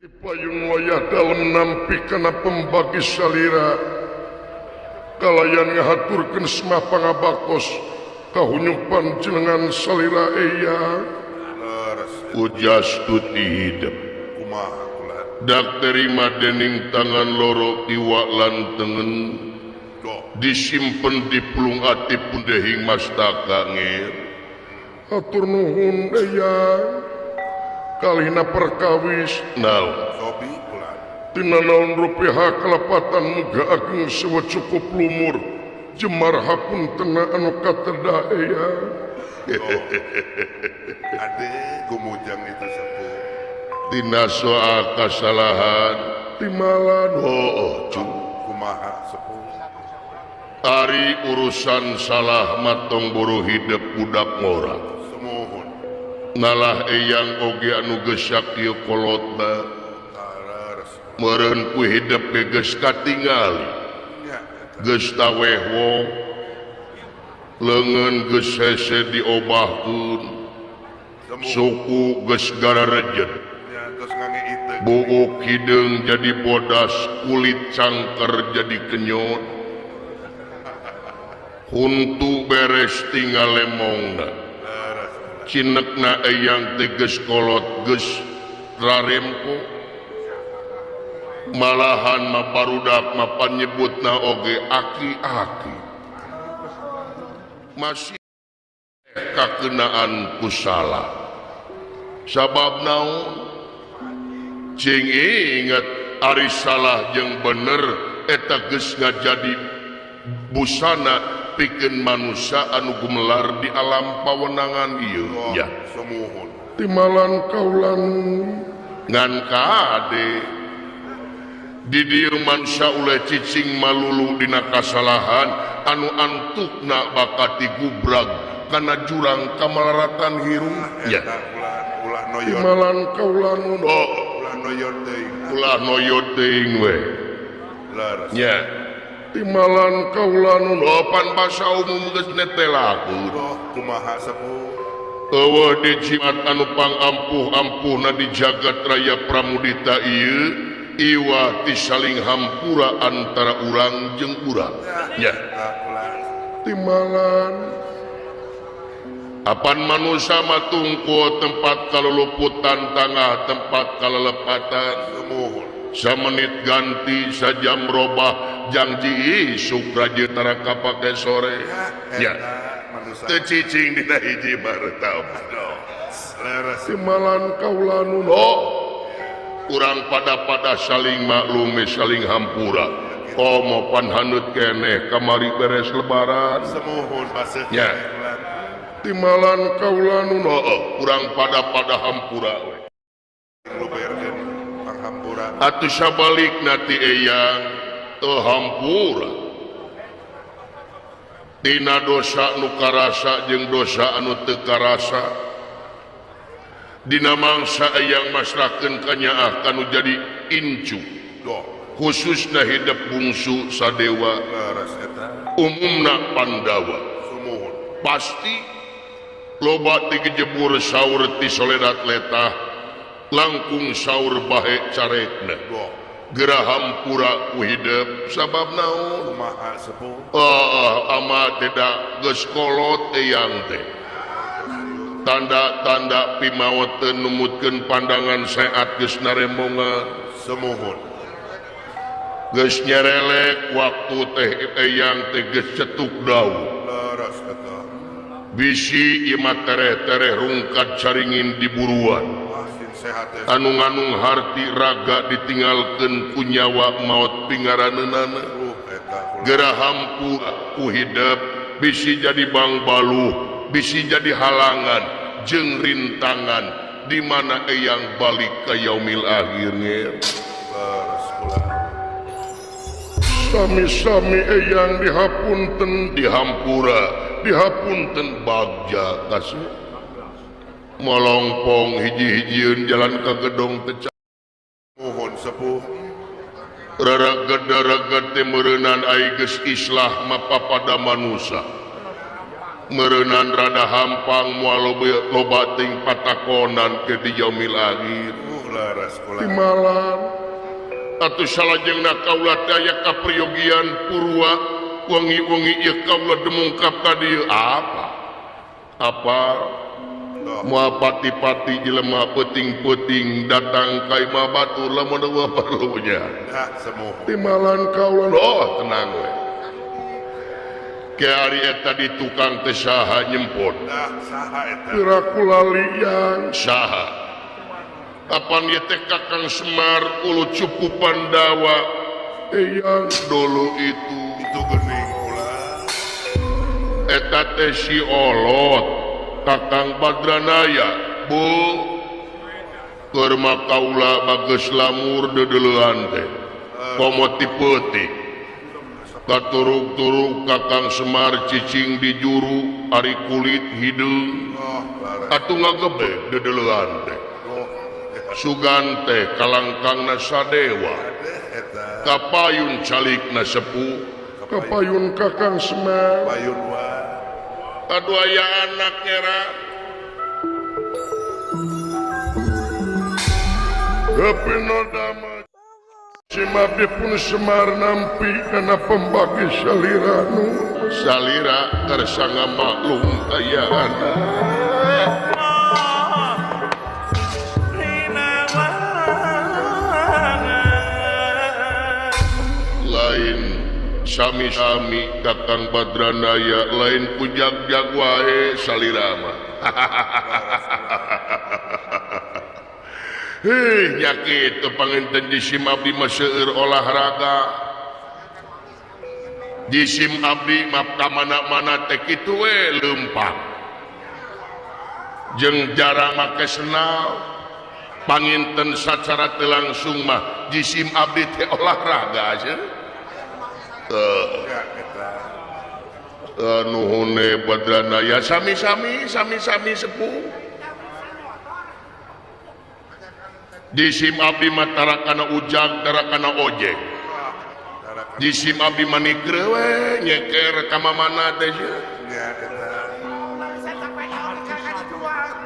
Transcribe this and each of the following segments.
Payung wayah dalam nampi kana pembagi salira kalayan ngahaturkeun semah pangabakos kahunyupan jenengan salira eyang ujas tuti hidup kumaha kula dak terima dening tangan loro kiwa lan tengen disimpen di pelung ati pundehing mastaka ngir atur nuhun eyang kalina perkawis naon sobi kula tina naon rupiah kelapatan muga ageng sewa cukup lumur jemar hapun tena anu kateda eyang ade gumujang itu sepuh tina soal kasalahan timalan kumaha sepuh ari urusan salah matong buru hidup budak ngora semuhun nalah eyang oge anu geus sakieu kolotna taras meureun ku hidup ge geus katingali nya geus tawehwo leungeun geus hese diobahkeun suku geus gararejet nya geus ngange iteu buuk hideung jadi bodas kulit cangker jadi kenyot huntu beres tinggal lemongna taras cinekna eyang teges kolot geus rarempo malahan maparudak mapanyebutna oge aki-aki masih kakenaan kusala sabab naon cing inget ari salah jeung bener eta geus ngajadi busana pikeun manusia anu gumelar di alam pawenangan ieu ya semuhun timalan kaulan ngan kade di dieu mansa uleh cicing malulu dina kasalahan anu antukna bakati gubrag kana jurang kamalaratan hirung ya ulah noyon timalan kaulan ulah noyon teuing ulah noyot teuing we laras nya timalan kaulan opan basa umum geus netelakeun kumaha sepuh eueuh di jimat anu pangampuh-ampuhna di jagat raya pramudita ieu iwa ti saling hampura antara urang jeung urang nya kula timalan apan manusia matungku tempat kaluluputan tangah tempat kalelepatan semuhun samenit ganti sajam robah janji isuk rajeun neraka pake sore ya manusia teu cicing dina hiji martabat laras timalan kaulanun urang pada saling maklumi saling hampura komo pan hanut keneh kamari beres lebaran semuhun baseuh nya timalan kaulanun urang pada hampura we luberkeun panghampura atuh sabalikna ti eyang teu hampura tina dosa nu karasa jeung dosa anu teu karasa dina mangsa eyang masrahkeun kanyaah kanu jadi incu doh khususna hidup bungsu sadewa laras eta umumna Pandawa semuhun pasti loba ti gejebur saur ti soledat letah langkung saur bahe carekna doh gerahampura ku hidup sabab naon kumaha sepuh ama tidak geus kolot eyang teh tanda-tanda pimaweteun numutkeun pandangan sehat geus naremongan semuhun geus nyerelek waktu teh eyang teh geus cetuk daun laras eta bisi ieu mah tereh-tereh rungkat caringin diburuan asin sehat teh anu nganung harti raga ditinggalkeun ku nyawa maot pingaraneunana eta kula gerahampura ku hidup bisi jadi bang baluh bisi jadi halangan jeung rintangan di mana eyang balik ka yaumil akhirnya laras kula sami-sami eyang dihapunten dihampura dihapunten bagja kasih molongpong hiji-hijieun jalan ka gedong teu mohon sepuh raraget-raraget teh meureunan ai geus islah mapapada manusia meureunan rada hampang moal loba ting patakonan ke di yaumil akhir leres kula. Timalan atuh salajengna kaula daya kapriyogian purwa wangi-wangi ieu kaula demungkap ka dieu apa moal pati-pati jelema peuting-peuting datang ka imah batur lamun eueuh perlunya. Nah, semuh. Timalan kaula tenang we. Ke ari eta di tukang teh saha nyempot. Nah, saha eta? Piraku lalian saha. Apan ieu teh Kakang Semar ulu cupu Pandawa. Eyang dulu itu Geuning kula. eta teh si Olot Kakang Badranaya. Bu keur kaula bageus lamur dedeleuan teh. Komo ti peutik. Katurug-turug Kakang Semar cicing di juru ari kulit hideung atuh ngagebeg dedeleuan teh sugan teh kalangkangna sadewa kapayun calikna sepuh kapayun Kakang Semar Payun wae. aduh aya anak era Gepino dama si Mabdi pun Semar nampi karena pembagi saliranu salira tersangga maklum kaya anak lain sami-sami Kakang Badranaya lain pujag-jag wae salira mah nya kitu panginten jisim abdi mah seueur olahraga jisim abdi mah ka mana-mana teh kitu we leumpang jeung jarang make senal panginten sacara teu langsung mah jisim abdi teh olahraga aja Ya eta. nuhune Badranaya sami-sami sepuh jisim abdi mah tara kana ujag tara kana ojek jisim abdi mah nigreu we nyeker ka mamana teh Ya eta.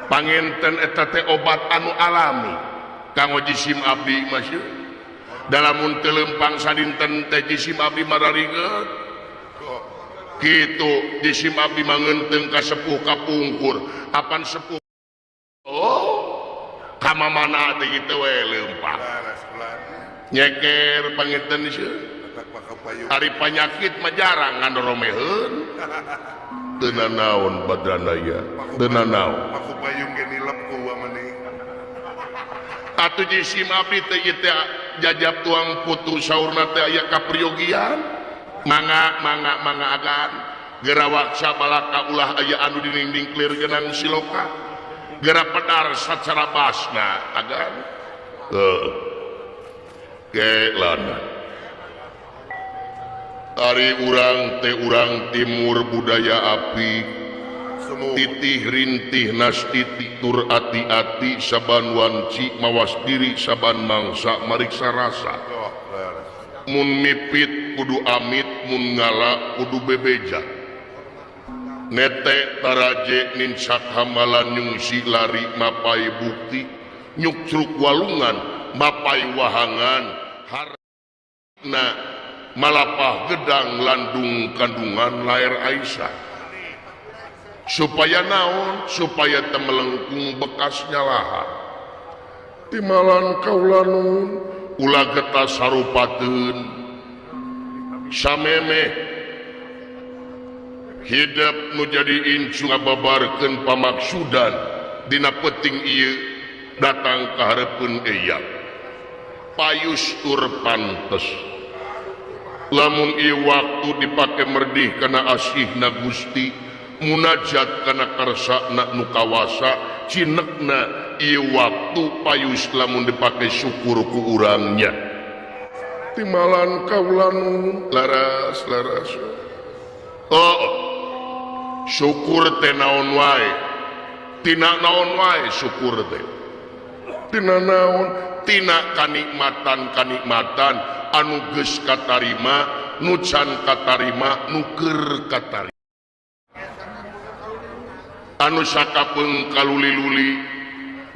panginten eta teh obat anu alami kanggo jisim abdi mah sieun dalamun teu leumpang sadinten teh jisim abdi mah rarigeut kitu jisim abdi mah ngeunteung ka sepuh kapungkur apan sepuh kama mana teh kitu we leumpang Leres kula. nyeker panginten sieun Tak pakai payun. ari panyakit mah jarang ngandoromeheun teu nanaon Badranaya teu nanaon Paku payung ge nilep ku mending. atuh jisim abdi teh ieu teh jajab tuang putu saurna teh aya kapriyogian mangga agan gerawaksa balaka ulah aya anu diningding clear genang siloka gera pedar sacara basna agan kelana ari urang teh urang timur budaya api Semuh. titih rintih nastiti tur ati-ati saban wanci mawas diri saban mangsa mariksa rasa Leres. mun mipit kudu amit mun ngala kudu bebeja nete taraje nincak hamalan nyungsi lari mapai bukti nyukruk walungan mapai wahangan harna malapah gedang landung kandungan lair Aisyah supaya naon supaya temelengkung bekasnya laha timalan kaulanun ulah getah sarupateun samemeh hidup nu jadi incu ngababarkeun pamaksudan dina peuting ieu datang ka hareupeun eyak payus tur pantes lamun ieu waktu dipake merdih kana asihna Gusti munajat kana karsana nu kawasa cinekna ieu waktu payus lamun dipake syukur ku urangnya timalan kaulanu laras syukur teh naon wae tina naon wae syukur teh tina naon tina kanikmatan anu geus katarima nu can katarima nu keur katarima anu sakapeung kaluli-luli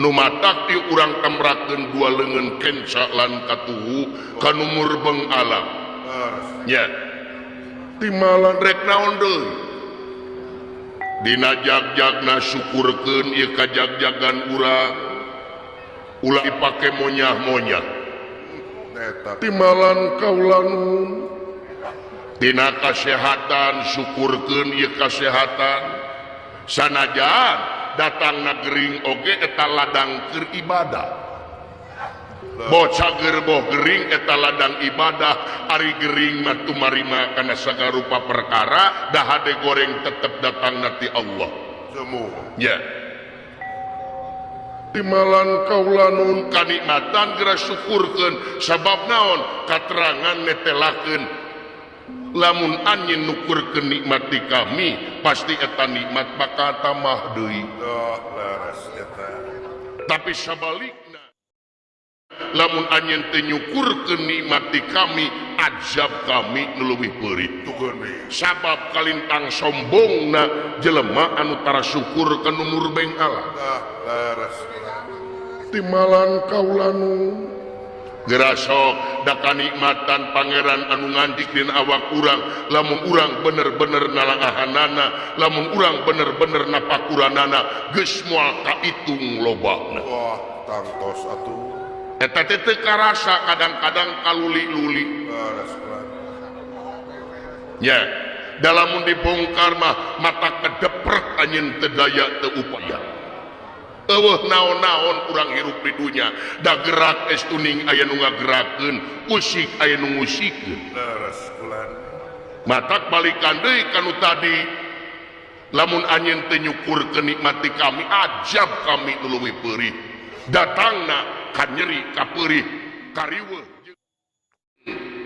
numatak ti urang tamrakeun dua leungeun kenca lan katuhu ka numur beng alam nya timalan rek naon deui dina jag-jagna syukurkeun ieu kajag-jagan urang ulah dipake monyah-monyah timalan kaula nuhun dina kasehatan syukurkeun ieu kasehatan sanajan datangna gering oge eta ladang keur ibadah bocah gerboh gering eta ladang ibadah ari gering mah tumarima kana sagarupa perkara da hade goreng tetep datangna ti Allah semua ya timalan kaula nuhun kanikmatan geura syukurkeun sabab naon katerangan netelakeun lamun anjeun nukurkeun nikmat di kami pasti eta nikmat bakal tambah deui laras eta tapi sabalikna lamun anjeun teu nyukurkeun nikmat di kami ajab kami nu leuwih peurih tugeuni sabab kalintang sombongna jelema anu tara syukur ka numur beng alam laras timalan kaula nuhun geura sok da kanikmatan pangeran anu ngandik dina awak urang lamun urang bener-bener nalangahanana lamun urang bener-bener napakuranana geus moal kaitung lobana wah tangtos atuh eta teh teu karasa kadang-kadang kaluli-luli laras nya da lamun dibongkar mah mata kedeprek anjeun teu daya teu upaya eueuh naon-naon urang hirup di dunya da gerak es tuning aya nu ngagerakeun usik aya nu ngusikeun laras kulan matak balikan deui kanu tadi lamun anjeun teu nyukurkeun nikmat kami ajab kami nu leuwih peurih datangna ka nyeri ka peurih ka riweuh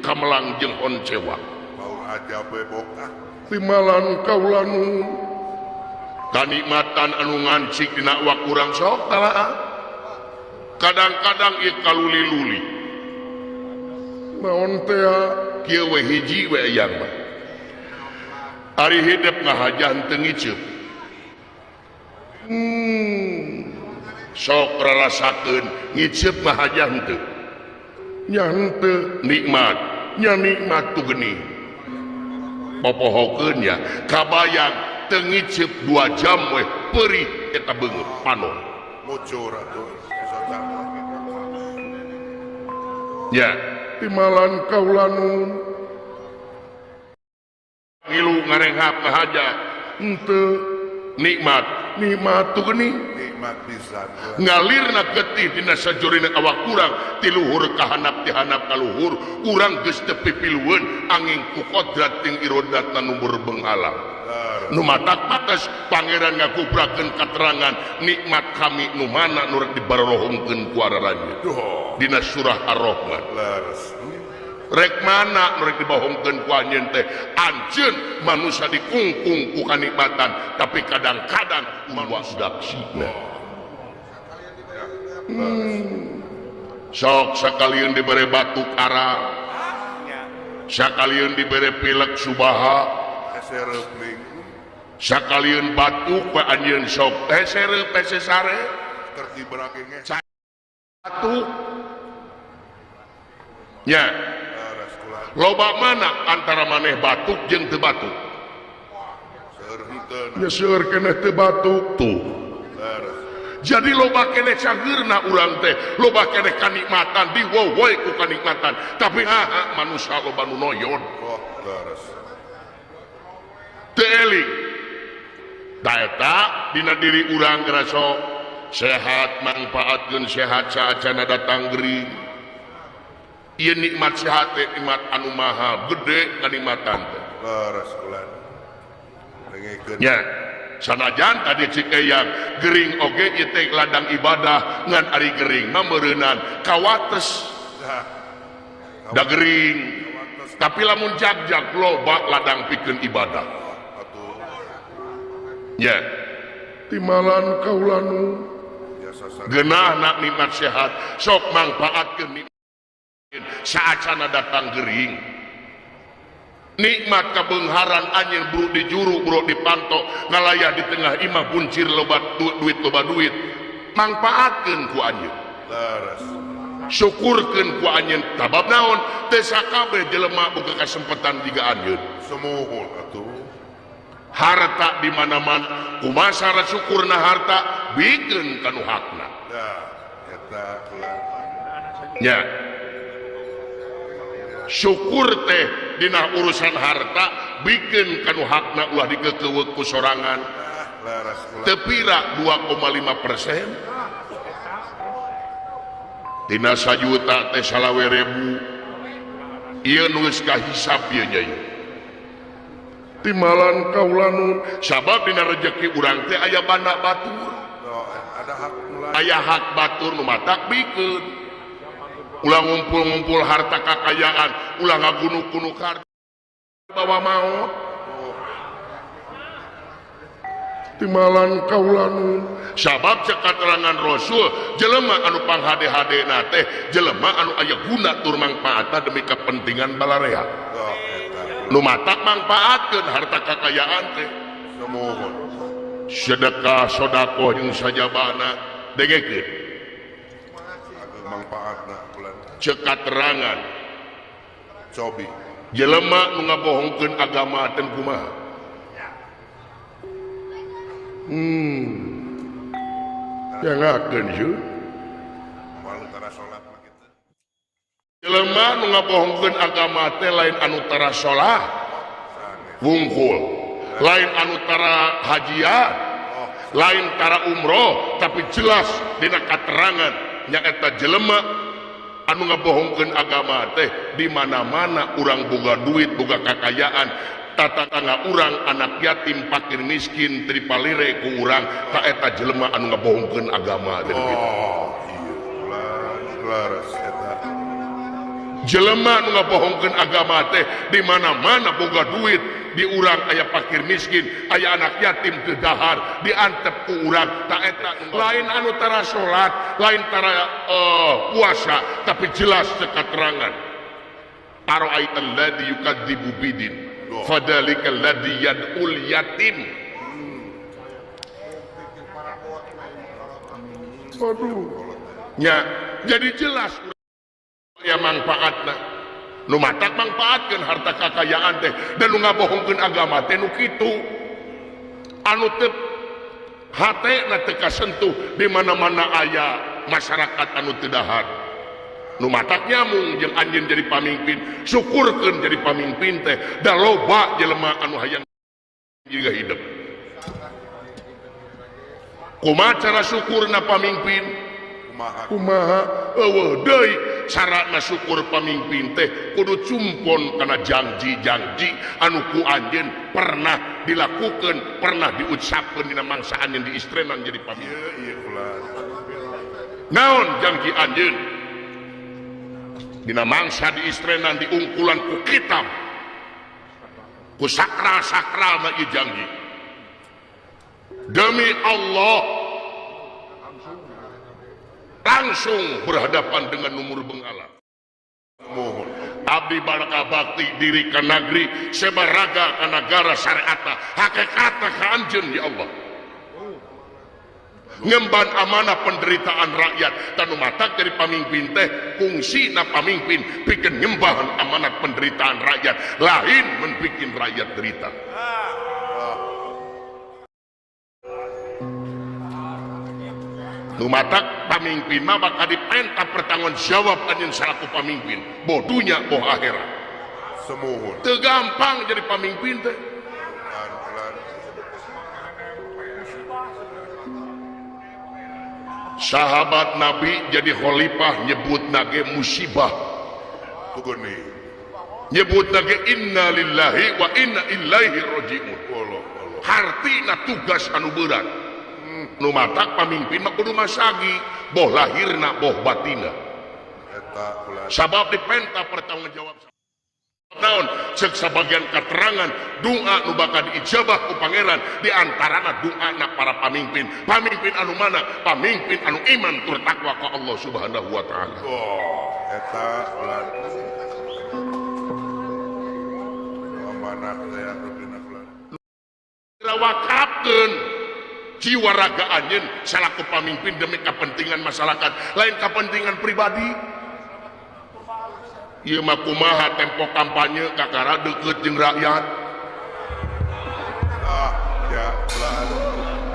ka melang jeung oncewa mau aja bebokah timalan kaula nuhun kanikmatan anu ngancik dina awak urang sok talaah kadang-kadang ieu kaluli-luli naon teh kieu we hiji we ayang mah ari hidup ngahajan teu ngiceup sok rarasakeun ngiceup mah hajan teu nya henteu nikmat nya nikmat tu geuning popohokeun nya kabayang teu ngiceup 2 jam we peurih eta beungeut panon mucur atuh bisa tambah nya timalan kaula nuhun ngilu ngarenghap ngahaja henteu nikmat tu geuning nikmat pisan ngalirna getih dina sajorina awak urang ti luhur ka handap ti handap ka luhur urang geus teu pipilueun angin ku kodrat ting irodatna nu berbeng alam nu matak patas pangeran ngakubrakeun katerangan nikmat kami nu mana nu rek dibarohongkeun ku araranjeun dina surah Ar-Rahman laras rek mana nu rek dibohongkeun ku anjeun teh anjeun manusia dikungkung ku kanikmatan tapi kadang-kadang manusia daksina sok sakalian dibere batuk arang sakalian dibere pilek subaha sereup ning sakalian batuk we anjeun sok sereup sare keur diberake nge batuk nya laras kulan loba mana antara maneh batuk jeung teu batuk seueur henteu nya seueur keneh teu batuk tuh laras jadi loba keneh cageurna urang teh loba keneh kanikmatan diwowoy ku kanikmatan tapi manusia loba nu noyon wah laras teu eling da eta dina diri urang geura sok sehat manfaatkeun sehat saacana datang gering ieu nikmat sehat teh nikmat anu maha gede kanikmatan teh laras kulan dengekeun nya sanajan tadi cikeyang gering oge ieu teh ladang ibadah ngan ari gering mah meureunan kawates da gering tapi lamun jag-jag loba ladang pikeun ibadah atuh nya timalan kaula nu biasa geunahna nikmat sehat sok mangpaatkeun nikmat saacana datang gering nikmat kabengharan anjeun buru di juru buru di panto ngalayah di tengah imah buncir loba duit loba duit manfaatkeun ku anjeun laras syukurkeun ku anjeun tabab naon teu sakabeh jelema boga kasempatan jiga anjeun semohon atuh harta di mana-mana kumaha syarat syukurna harta bikeun kanu hakna nah eta ulah nya syukur teh dina urusan harta bikeun kanu hakna ulah dikekeuweuk ku sorangan laras ulah tepira 2,5%. Dina sajuta teh 20.000 ieu nulis kahisap ieu nyai timalan kaulanun sabab dina rezeki urang teh aya banda batur no, ada hak mulai aya hak batur nu matak bikeun ulah ngumpul-ngumpul harta kakayaan ulah ngagunu-gunu harta bawa maot timalan kaulanun sabab cek katerangan Rasul jelema anu panghade-hadena teh jelema anu aya guna tur mangpaatna demi kepentingan balarea no, eta nu matak mangpaatkeun harta kakayaan teh semohon sedekah sodaqoh jeung sajabana dengekeun ageung manfaatna ulah cek katerangan cobi jelema nu ngabohongkeun agama teh kumaha jangakeun sieun malu tara salat mah kitu jelema nu ngabohongkeun agama teh lain anu tara salat wungkul lain anu tara hajian lain tara umroh tapi jelas dina katerangan nyaeta jelema anu ngabohongkeun agama teh di mana-mana urang boga duit boga kakayaan tata tangga urang anak yatim fakir miskin tripalire ku urang ka eta jelema anu ngabohongkeun agama teh gitu. oh iya ulah laras eta Jelema nu ngabohongkeun agama teh di mana-mana boga duit di urang aya fakir miskin aya anak yatim teu dahar diantep ku urang ta eta lain anu tara salat lain tara puasa tapi jelas katerangan ara'aital ladzi yukadzibu bidin fadzalikal ladzi yad'ul yatim. Aduh nya jadi jelas ya manfaatna nu matak manfaatkeun harta kakayaan teh dan nu ngabohongkeun agama teh nu kitu anu teu hatena teu kasentuh di mana-mana aya masyarakat anu teu dahar nu matak nyamung jeung anjeun jadi pamimpin syukurkeun jadi pamimpin teh da loba jelema anu hayang jiga hidup kumaha cara syukurna pamimpin kumaha eueuh deui carana syukur pamimpin teh kudu cumpon kana janji-janji anu ku anjeun pernah dilakukeun pernah diucapkeun dina mangsa anjeun diistrenan jadi pamimpin iya ulah naon janji anjeun dina mangsa diistrenan diungkulan ku kitab ku sakral-sakral na ieu janji demi Allah langsung berhadapan dengan numur bengala mohon abdi baraka bakti diri ka negeri sebaraga ka nagara syariatna hakikatna ka anjeun ya Allah ngemban amanah penderitaan rakyat tanu matak dari pamimpin teh fungsina pamimpin pikeun nyembahan amanat penderitaan rakyat lain menbikin rakyat derita nu matak pamimpin mah bakal dipenta pertanggung jawab anjeun salaku pamimpin bodunya boh akhirat semohon teu gampang jadi pamimpin teh sahabat Nabi jadi khalifah nyebut nage musibah tugoni nyebut nage inna lillahi wa inna ilaihi rajiun Allah hartina tugas anu berat nu matak pamimpin mah kudu masagi boh lahirna boh batina eta ulah sabab dipenta pertanggung jawab naon cek sabagian keterangan doa nu bakal diijabah ku pangeran di antarana doa na para pamimpin pamimpin anu mana pamimpin anu iman tur takwa ka Allah Subhanahu wa taala oh eta ulah amanah teh dina ulah wakafkeun jiwa raga anjeun salaku pamimpin demi kepentingan masyarakat lain kepentingan pribadi. Ieu mah kumaha tempo kampanye kakara deukeut jeung rakyat. Ya ulah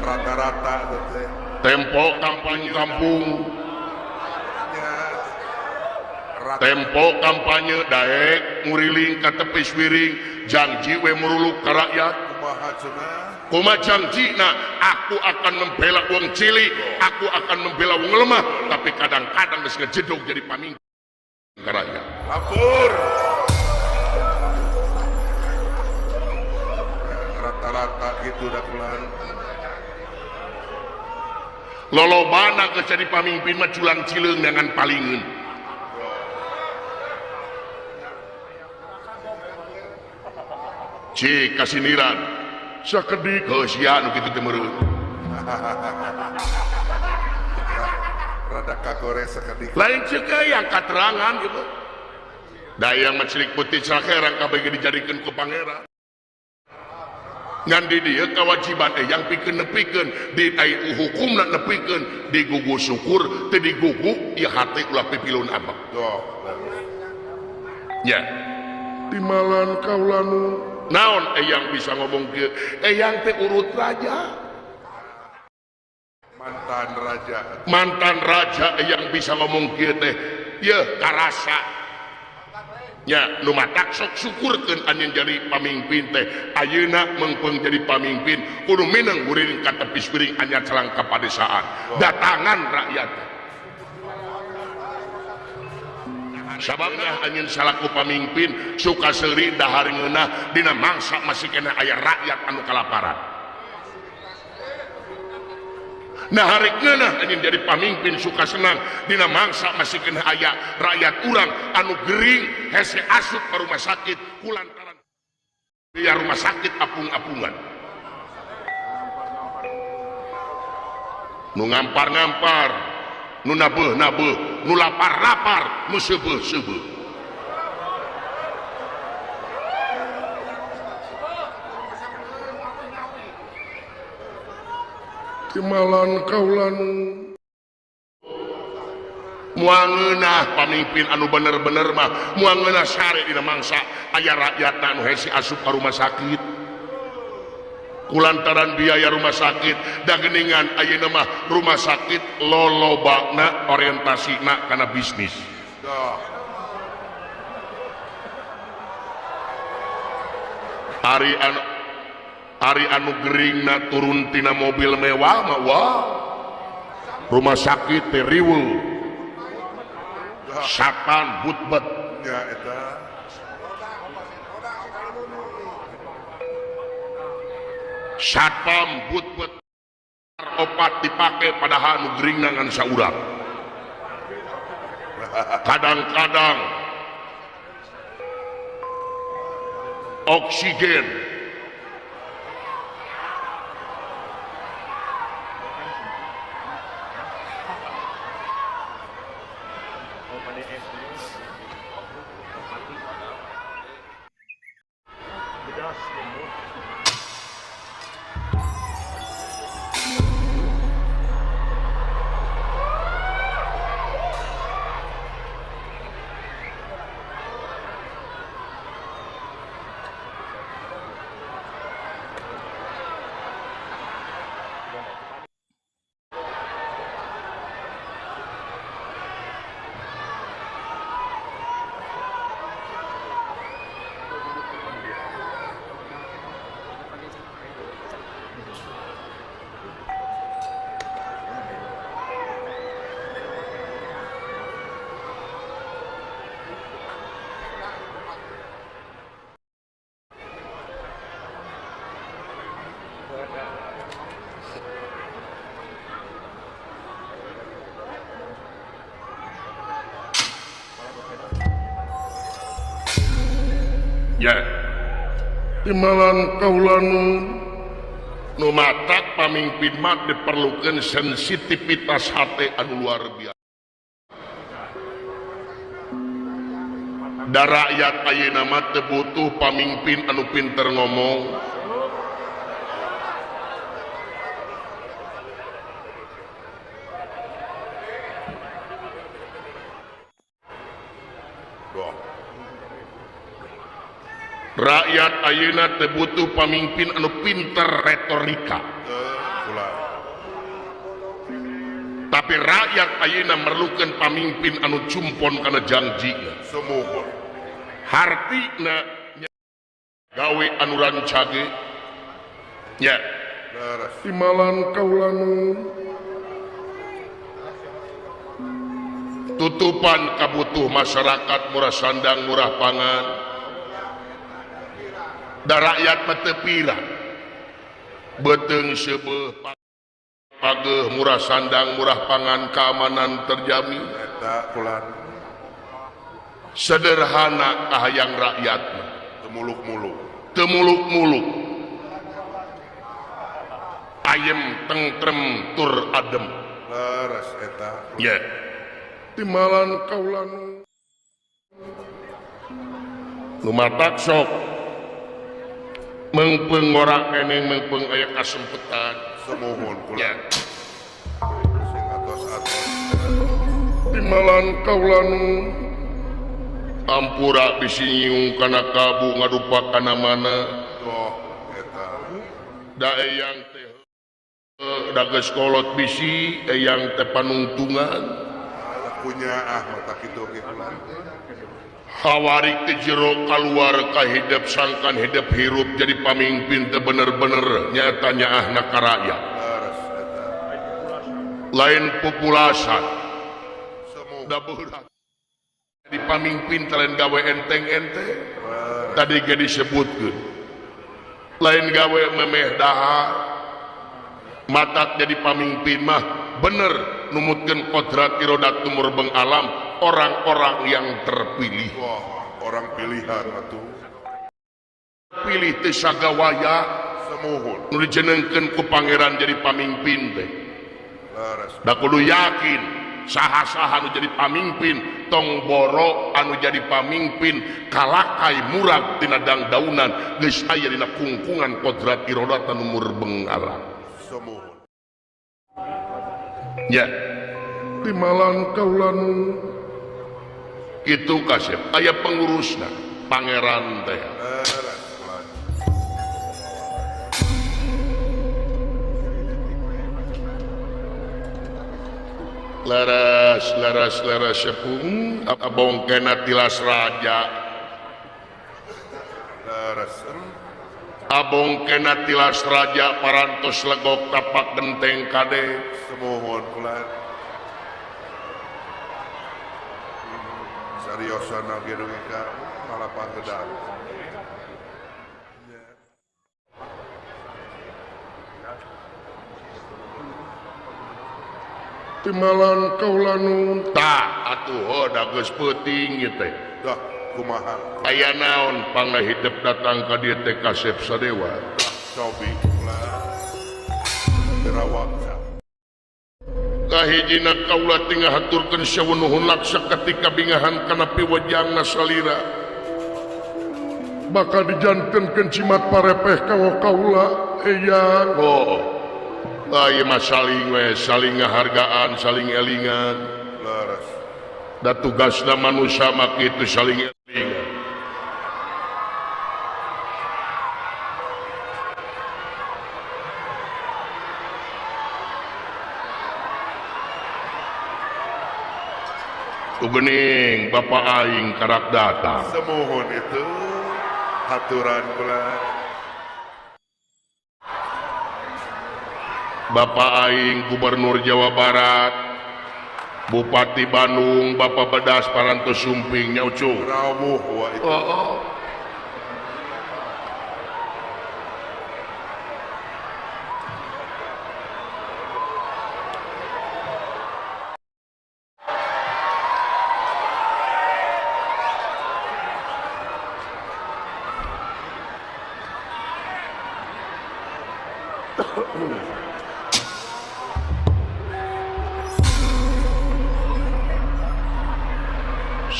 rata-rata teh Tempo kampanye kampung, ya tempo kampanye daek nguriling ka tepi wiring janji we muruluk ka rakyat. kumaha cenah Kumaha janjina aku akan membela wong cilik, aku akan membela wong lemah, tapi kadang-kadang geus ngejedog jadi pamimpin ka rakyat. lapor rata-rata gitu dah pulang Lolobana geus jadi pamimpin mah culang cileung dengan palingeun. Cik kasiniran sakedik heusia nu kitu teh meureun. rada kagore sakedik Lain ceuk yang katerangan gitu. Dayang macilik putih sakerang kabeh dijadikeun ku pangeran. Ngan di dieu kewajiban yang pikeun nepikeun di ai hukumna nepikeun digugu syukur teu digugu ieu hate ulah pipilun abang. Ya. Timalan kaulanu naon eyang bisa ngomong ke eyang teh urut raja. Mantan raja eyang bisa ngomong ke teh ye karasa nya nu matak sok syukurkeun anjeun jadi pamimpin teh ayeuna mengpeung jadi pamimpin kudu mineng guriring ka tepi piring anyar celang kapadesaan datangan rakyat sababna anjeun salaku pamimpin suka seuri dahar ngeunah dina mangsa masih kena aya rakyat anu kalaparan. Nah hari ngeunah anjeun jadi pamimpin suka senang dina mangsa masih kena aya rakyat urang anu gering hese asup ke rumah sakit kulantaran biar rumah sakit apung-apungan nu ngampar-ngampar nu nabeuh-nabeuh nu lapar-lapar nu seubeuh-seubeuh. Timalan kaulanu moal ngeunah pamimpin anu bener-bener mah moal ngeunah sare dina mangsa aya rakyatna anu hese asup ka rumah sakit kulantaran biaya rumah sakit da geuningan ayeuna mah rumah sakit lolobana orientasina kana bisnis. Hari anu geringna turun tina mobil mewah mah wah rumah sakit teh riweuh satan butbet ya eta satpam butbet opat dipake padahal anu geringna ngan saurang. Kadang-kadang oksigen ya timalan kaulanu nu matak pamimpin mah diperlukeun sensitivitas hati anu luar biasa. Da rakyat ayeuna mah teu butuh pamimpin anu pinter ngomong. rakyat ayeuna teu butuh pamimpin anu pinter retorika, ulah tapi rakyat ayeuna merlukeun pamimpin anu cumpon kana janjina, semuhun hartina gawe anu rancage nya leres timalan kaulanu tutupan kabutuh masyarakat murah sandang murah pangan da rakyat matepira beteng sebeuh pageuh murah sandang murah pangan keamanan terjamin eta kulan sederhana kahayang rakyatna temuluk-muluk teu muluk-muluk ayem tentrem tur adem leres eta ya timalan kaulanu lumatak sok mengpeung ora keneh mengpeung aya kasempetan semuhun ya kulan sing atos-atos timalan kaulanu ampura bisi nyiung kana kabu ngadupa kana mana toh eta da eyang teh da geus kolot bisi eyang teh panungtungan punya mata kitu ge kulan hawarik teh jero kaluar ka hidup sangkan hidup hirup jadi pamimpin teh bener-bener nyata nyaahna ka rakyat leres eta lain populasan semuhun da beurang jadi pamimpin teh lain gawe enteng-enteng tadi ge disebutkeun lain gawe memeh dahar matak jadi pamimpin mah bener numutkeun kodrat irodat tumur beng alam orang-orang yang terpilih wah orang pilihan atuh pilih teh sagawaya semuhun nu dijenengkeun ku pangeran jadi pamimpin teh leres da kudu yakin saha-saha anu jadi pamimpin tong boro anu jadi pamimpin kalakai murag tina dangdaunan geus aya dina kungkungan kodrat irodat tumur beng alam semuhun ya timalan kaulanu itu kasep aya pengurusna pangeran teh leres kulan laras sepung abong kena tilas raja leres abong kena tilas raja parantos legok tapak genteng kade semuhun kulan sariosana ge dugi ka malapan gedang timalan kaulanu tah atuh da geus peuting ieu teh dah kumaha aya naon pangahidup datang ka dieu teh kasep sadewa cobi kulan berawaksa kahijina kaula tinggal haturkeun saweunuhun laksa ketika bingahan kana piwajangna salira bakal dijantenkeun cimat parepeh kaula eyang oh ieu mah saling we saling ngahargaan saling elingan leres da tugasna manusia mah kitu saling elingan Tugening Bapak Aing karak datang semuhun itu haturan kulan Bapak Aing Gubernur Jawa Barat Bupati Bandung Bapak Bedas Parantos Sumping nyaucung rawuh wa itu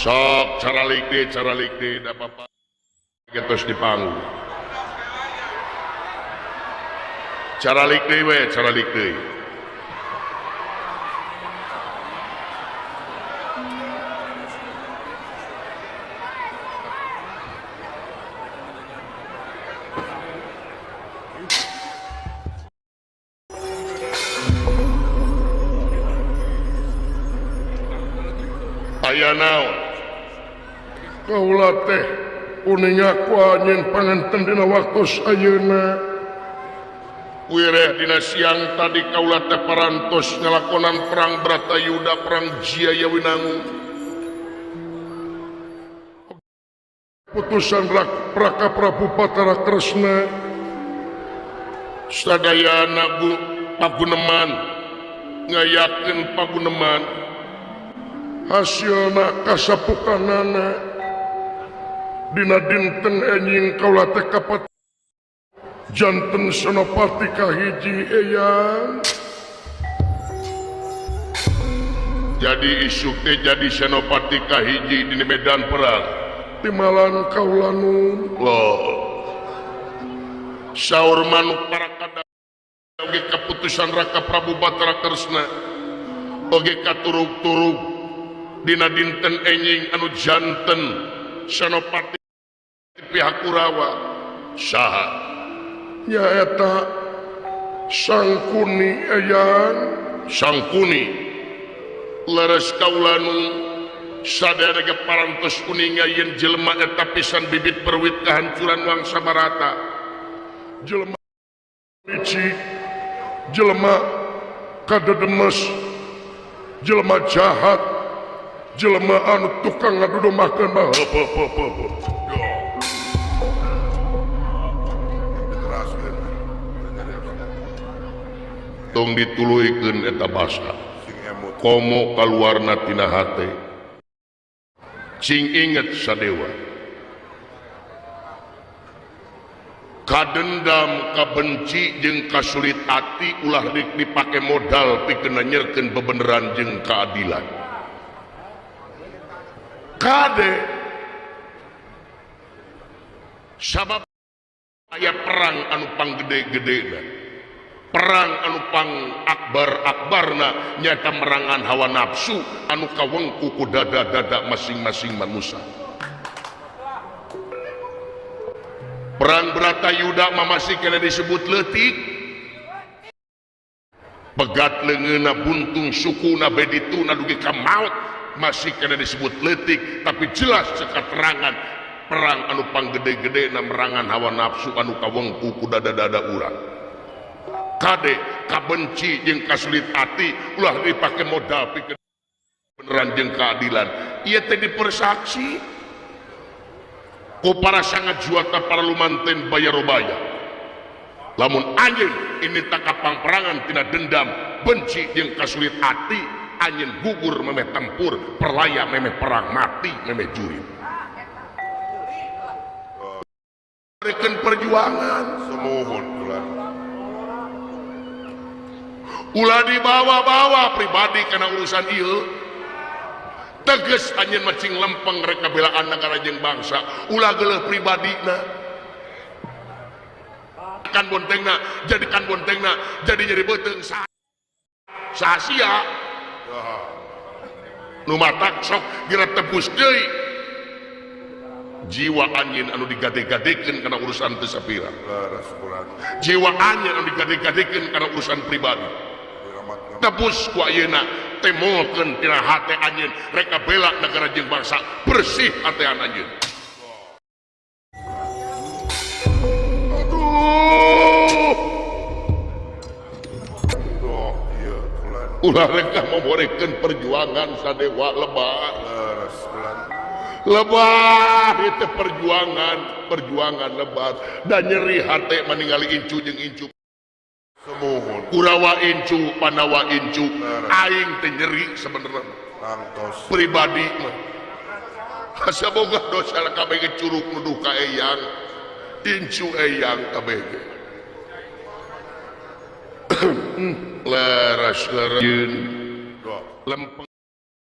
sok cara likde da Bapak getos di panggung cara likde aya naon kaula teh kuning aku anjeun panganten dina waktu ayeuna wireh dina siang tadi kaula teh parantos ngalakonan perang Bratayuda perang Jayawinangun putusan Raka Prabu Batara Kresna sadayana paguneman ngayakeun paguneman hasilna kasapukanana dina dinten enjing kaula teh kapat janten Senopati kahiji eyang jadi isuk teh jadi Senopati kahiji di medan perang timalan kaula nun loh saur manuk para kada oge keputusan Raka Prabu Batara Kresna oge katurug-turug dina dinten enjing anu janten Senopati pihak Kurawa saha nyaeta Sangkuni eyang Sangkuni leres kaula nu sadaya ge parantos kuninga yen jelema eta pisan bibit perwit kahancuran wangsa Barata jelema licik jelema kadedemes jelema jahat jelema anu tukang ngadudumakeun baheula Diteraskeun. tong dituluikeun eta basa Sing emut. komo kaluarna tina hate cing inget sadewa kadendam kabenci jeung kasulit ati ulah dipake modal pikeun nyerkeun bebeneran jeung keadilan kade sabab aya perang anu panggede-gedena perang anu pang akbar-akbarna nyata merangan hawa nafsu anu kawengku ku dada-dada masing-masing manusia perang Bratayuda masih kena disebut leutik pegat leungeuna buntung sukuna bedituna dugi ka maut masih kena disebut leutik tapi jelas sekaterangan perang anu panggede-gedena merangan hawa nafsu anu kawengku ku dada-dada urang kade kabenci jeung kasulit ati ulah dipake modal pikeun beneran jeung keadilan ieu teh dipersaksi ku para sangat juata para lumanten bayarobaya lamun anjeun ini takapang perangan tina dendam benci jeung kasulit ati anjeun gugur memeh tempur perlaya memeh perang mati memeh jurit berikan perjuangan Semuhun ulah. ulah dibawa-bawa pribadi karena urusan ieu teges anjeun macing lempeng rek kabelaan negara jeung bangsa ulah geuleuh pribadina kan bontengna jadi nyeri beuteung sasia nu matak sok gira tebus deui jiwa anjeun anu digade-gadekeun kana urusan teu sapira Laras ulah. jiwa anjeun anu digade-gadekeun kana urusan pribadi tebus ku ayeuna temolkeun tina hate anjeun rek bela negara jeung bangsa bersih hatean anjeun aduh Oh iya ulah. ulah rek moborekeun perjuangan sadewa lebar Laras ulah. lebah itu perjuangan lebar dan nyeri hati meninggali incu jeung incu Semuhun. Kurawa incu Pandawa incu aing teh nyeri sebenarnya Tangtos. pribadi mah asa boga dosa kabeh curug nuduh ka eyang incu eyang kabeh leres Doa. lempeng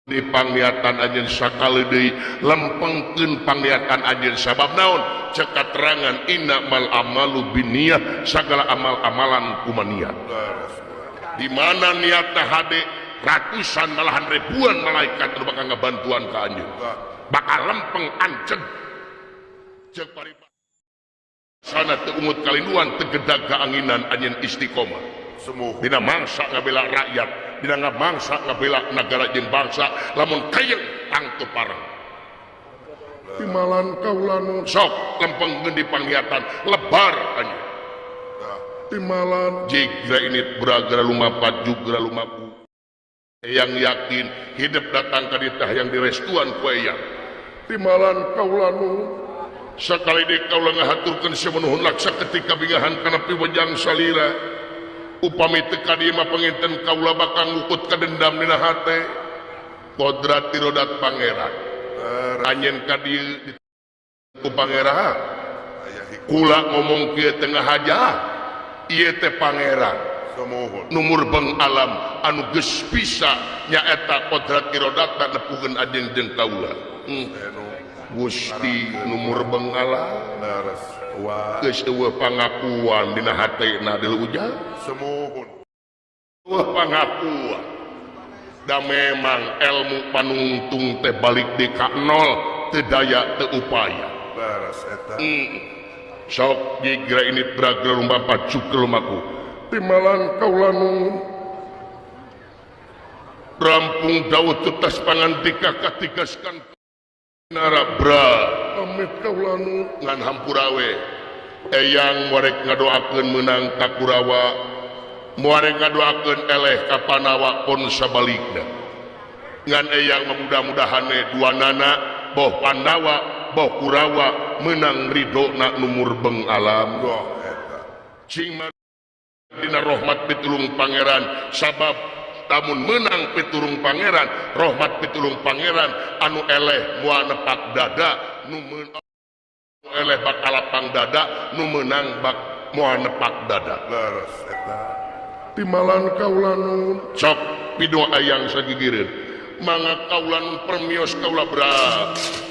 di pangliatan anjeun sakali deui lempengkeun pangliatan anjeun sabab naon cek katerangan innamal amalu binniyah sagala amal-amalan kumaha niat Laras ulah. di mana niatna hade ratusan malahan ribuan malaikat anu bakal ngabantuan ka anjeun bakal lempeng anceg cek paripurna sana teu umut kalinduan tegedag kaanginan anjeun istiqomah Semuhun. dina mangsa ngabela rakyat dina mangsa ngabela negara jeung bangsa lamun kayeng angtu parang timalan kaula nu sok lempengkeun di panggiatan lebar anjeun timalan jigra ini beragara lumapat juga lumaku yang yakin hidup datang ke ditah yang direstuan ku eyang timalan kaula nu sekali di kaula ngahaturkeun semenuhun laksa ketika bingahan kana piwajang salira upami teu ka dieu mah panginten kaula bakal ngukut ka dendam dina hate kodrat tirodat pangeran anjeun ka dieu ku pangeran kula ngomong kieu tengah haja ieu teh pangeran Semohon. numur beng alam anu geus bisa nyaeta kodrat tirodat nepukeun anjeun jeung kaula Enu. Gusti numur beng alam Leres. Wa. geus eueuh pangakuan dina hatena deul ujang Semohon. eueuh pangakuan da memang ilmu panungtung teh balik di ka nol teu daya teu upaya Leres. Eta. sok jigra ini braga lumba pacu ke lumaku timalan kaula nu rampung dawuh tutas pangantika katigaskan narabra pamit kaula nu ngan hampurawe eyang muarek ngadoakeun menang ka Kurawa muarek ngadoakeun eleh ka Panawa pun sabalikna ngan eyang mudah-mudahane duanana boh Pandawa boh Kurawa menang ridona numur beng alam Doh. Eta. cing dina rahmat pitulung pangeran sabab tamun menang pitulung pangeran rahmat pitulung pangeran anu eleh moal nepak dada nu eleh bakal lapang dada nu menang bak moal nepak dada Leres. Eta. timalan kaula nu sok pido ayang sagigireun mangga kaula nu permios kaula berat